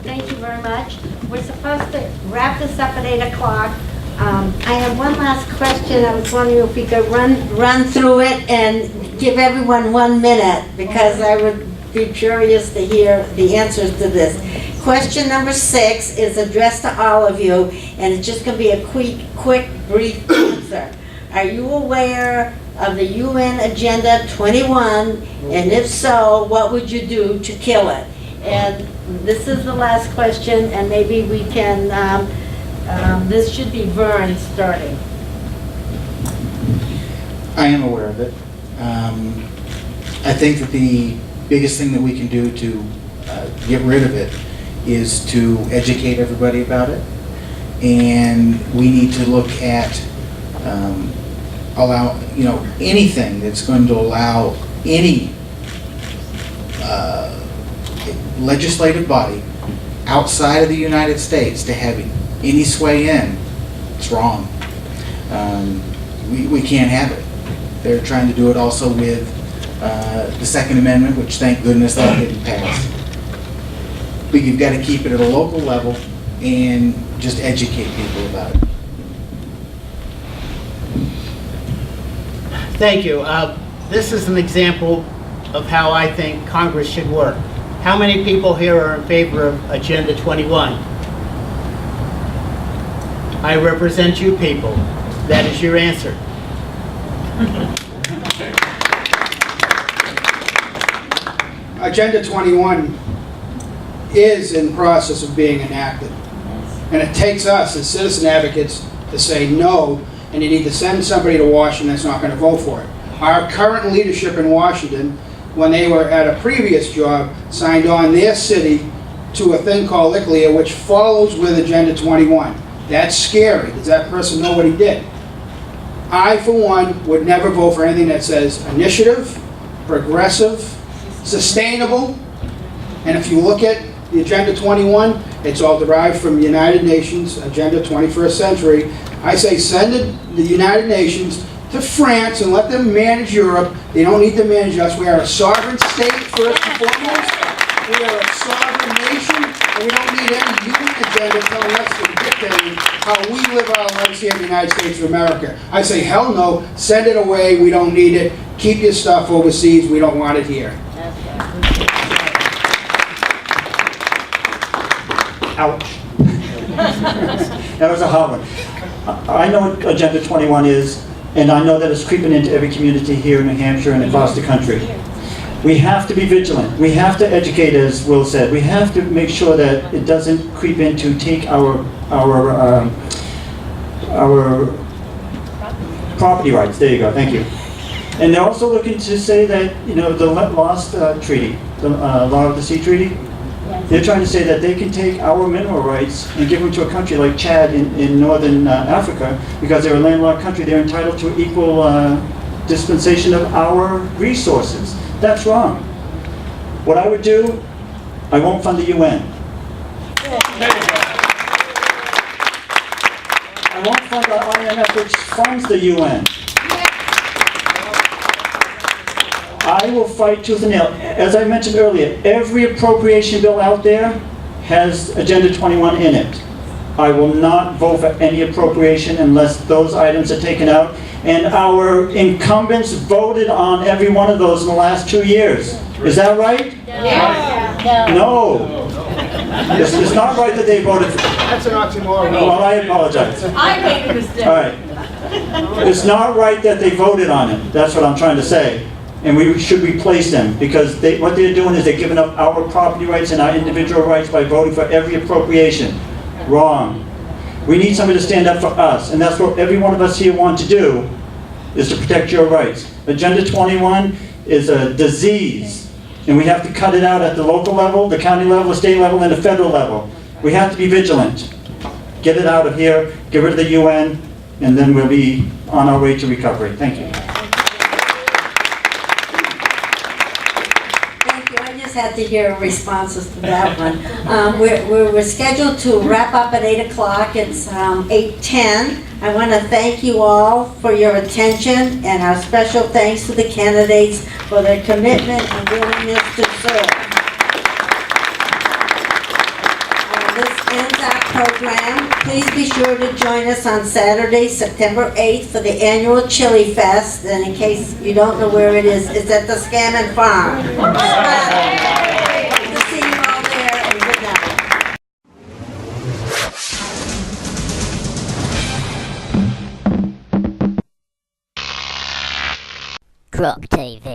Thank you very much. We're supposed to wrap this up at 8 o'clock. I have one last question. I was wondering if we could run through it and give everyone 1 minute, because I would be curious to hear the answers to this. Question number 6 is addressed to all of you, and it's just going to be a quick, brief answer. Are you aware of the UN Agenda 21? And if so, what would you do to kill it? And this is the last question, and maybe we can, this should be Vern starting. I am aware of it. I think that the biggest thing that we can do to get rid of it is to educate everybody about it. And we need to look at anything that's going to allow any legislative body outside of the United States to have any sway in. It's wrong. We can't have it. They're trying to do it also with the Second Amendment, which thank goodness that didn't pass. But you've got to keep it at a local level and just educate people about it. Thank you. This is an example of how I think Congress should work. How many people here are in favor of Agenda 21? I represent you people. That is your answer. Agenda 21 is in process of being enacted. And it takes us as citizen advocates to say no, and you need to send somebody to Washington that's not going to vote for it. Our current leadership in Washington, when they were at a previous job, signed on their city to a thing called ICLEA, which follows with Agenda 21. That's scary. Does that person know what he did? I, for one, would never vote for anything that says initiative, progressive, sustainable. And if you look at the Agenda 21, it's all derived from the United Nations Agenda 21st Century. I say send the United Nations to France and let them manage Europe. They don't need to manage us. We are a sovereign state, first and foremost. We are a sovereign nation, and we don't need any UN agenda telling us to dictate how we live our lives here in the United States of America. I say, hell no, send it away. We don't need it. Keep your stuff overseas. We don't want it here. Ouch. That was a hard one. I know what Agenda 21 is, and I know that it's creeping into every community here in New Hampshire and across the country. We have to be vigilant. We have to educate, as Will said. We have to make sure that it doesn't creep in to take our property rights. There you go. Thank you. And they're also looking to say that, you know, the Lost Treaty, the Law of the Sea Treaty, they're trying to say that they can take our mineral rights and give them to a country like Chad in northern Africa, because they're a landlocked country. They're entitled to equal dispensation of our resources. That's wrong. What I would do, I won't fund the UN. I won't fund the IMF, which funds the UN. I will fight tooth and nail. As I mentioned earlier, every appropriation bill out there has Agenda 21 in it. I will not vote for any appropriation unless those items are taken out. And our incumbents voted on every one of those in the last 2 years. Is that right? No. It's not right that they voted for. That's an oxymoron. Well, I apologize. I made a mistake. All right. It's not right that they voted on it. That's what I'm trying to say. And we should replace them, because what they're doing is they're giving up our property rights and our individual rights by voting for every appropriation. Wrong. We need somebody to stand up for us, and that's what every one of us here want to do, is to protect your rights. Agenda 21 is a disease, and we have to cut it out at the local level, the county level, the state level, and the federal level. We have to be vigilant. Get it out of here, get rid of the UN, and then we'll be on our way to recovery. Thank you. Had to hear responses to that one. We're scheduled to wrap up at 8 o'clock. It's 8:10. I want to thank you all for your attention, and our special thanks to the candidates for their commitment and willingness to serve. ends our program. Please be sure to join us on Saturday, September 8th for the annual Chili Fest. And in case you don't know where it is, it's at the Scammon Farm. Hope to see you all there, and good night. GrokTV.